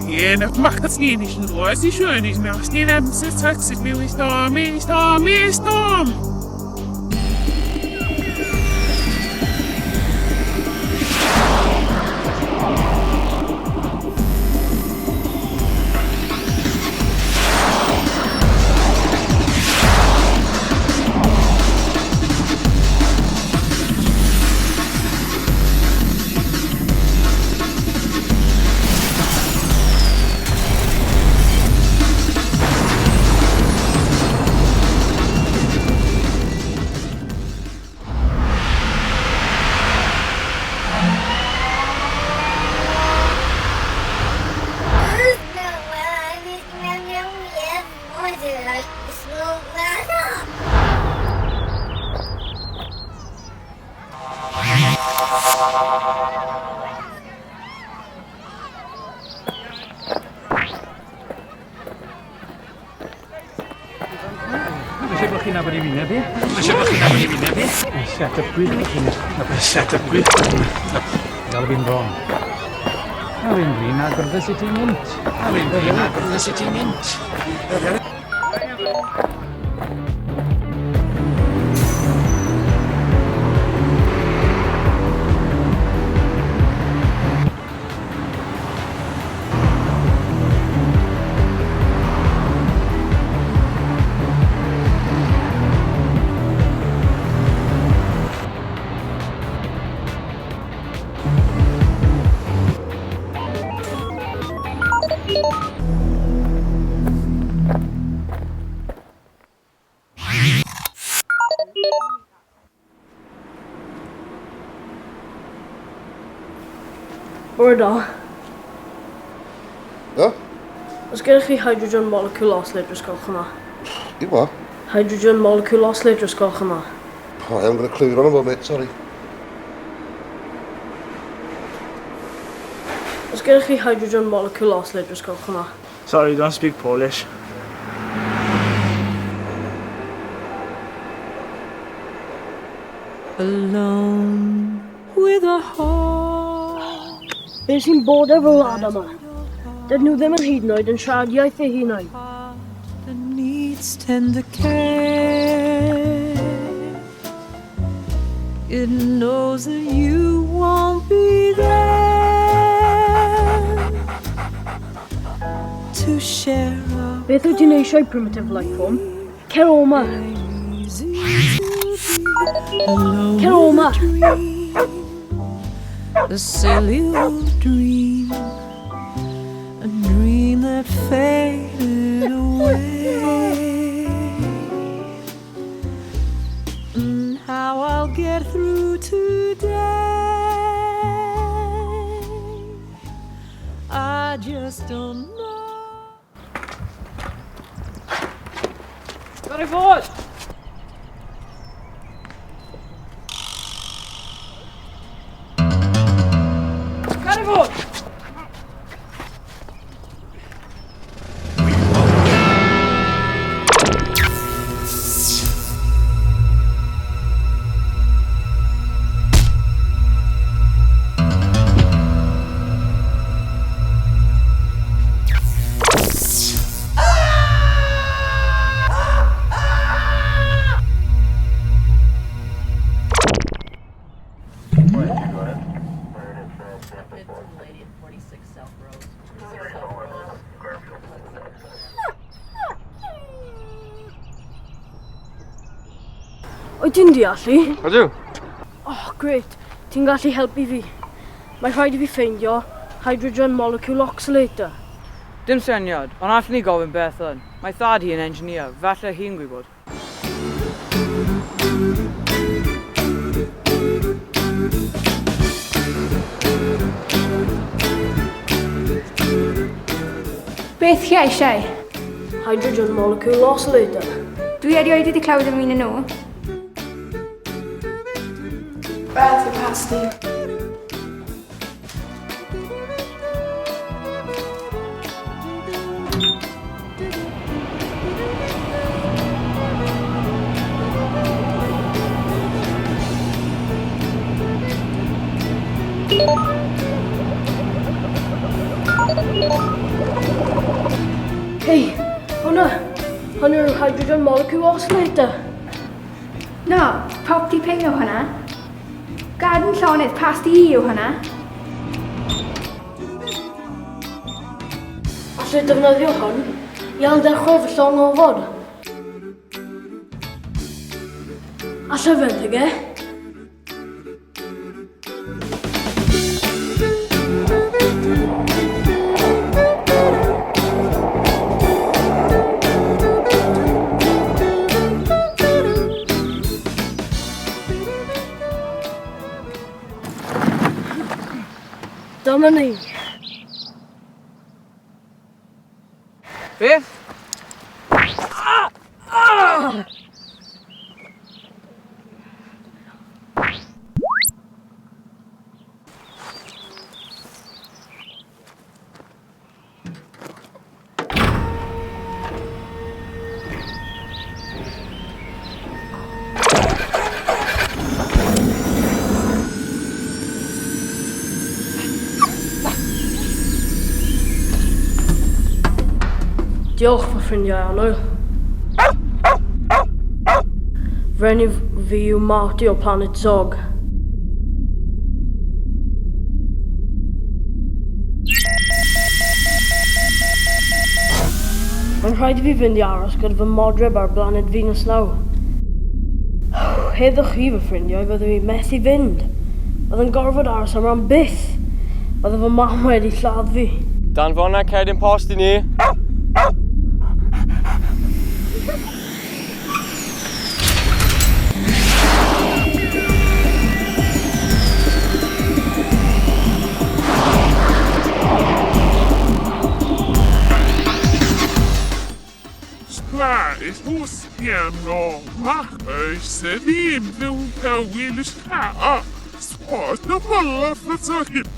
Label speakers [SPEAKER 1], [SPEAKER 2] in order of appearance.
[SPEAKER 1] Ja, dat mag dat niet hoor. Het is schön, ich mir aus den haben sie sagt, mir ist da, mir ist da, mir ist da.
[SPEAKER 2] Set up with Galvin wrong. Fi'n agor the city mint. Fi'n agor the city mint.
[SPEAKER 3] Aberdare.
[SPEAKER 4] Ja?
[SPEAKER 3] Oes gennych chi hydrogen molecule oscillators gwelwch yma?
[SPEAKER 4] You what?
[SPEAKER 3] Hydrogen molecule oscillators gwelwch yma?
[SPEAKER 4] Oh, I haven't got a clue on about, mate, sorry.
[SPEAKER 3] Oes gennych chi hydrogen molecule oscillators gwelwch yma?
[SPEAKER 5] Sorry, don't speak Polish.
[SPEAKER 6] Alone with a heart.
[SPEAKER 3] Be sy'n bod efo wlad yma? Dydyn nhw ddim yn hyd yn oed yn siarad iaith eu hunain.
[SPEAKER 6] That needs tender care. It knows that you won't be there to share a
[SPEAKER 3] Beth wyt ti'n eisiau primitive life form? Cer o yma. Cer o yma.
[SPEAKER 6] a silly old dream, a dream that faded away. And how I'll get through today, I just don't know.
[SPEAKER 3] Got it forward! Wyt ti'n deallu?
[SPEAKER 7] Ydw.
[SPEAKER 3] Oh, great. Ti'n gallu helpu fi. Mae rhaid I fi ffeindio hydrogen molecule oscillator.
[SPEAKER 7] Dim syniad, ond allwn ni gofyn beth yn. Mae thad hi yn engineer, falle hi'n gwybod.
[SPEAKER 8] Beth chi eisiau?
[SPEAKER 3] Hydrogen molecule oscillator.
[SPEAKER 8] Dwi erioed wedi clywed am un yn nhw.
[SPEAKER 9] Beth yw pasti?
[SPEAKER 3] hydrogen molecule oscillator.
[SPEAKER 8] No, property ping o hwnna. Garden llonydd past i o hwnna.
[SPEAKER 3] Allai defnyddio hwn i ardderchwe fy llong ofod. Allai feddyg e? Dyma ni.
[SPEAKER 7] Beth?
[SPEAKER 3] Diolch fy ffrindiau annwyl. Frenny fi yw Marti o Planet Zog. Mae'n rhaid i fi fynd i aros gyda fy modreb ar blaned Venus nawr. Heddwch chi fy ffrindiau, byddai fi methu fynd. Byddai'n gorfod aros am ran byth. Byddai fy mam wedi lladd fi.
[SPEAKER 5] Dan fonna cerdyn post i ni.
[SPEAKER 1] Is hos piano, machbar se vi blod på Willers här. Svårt att hålla för saker.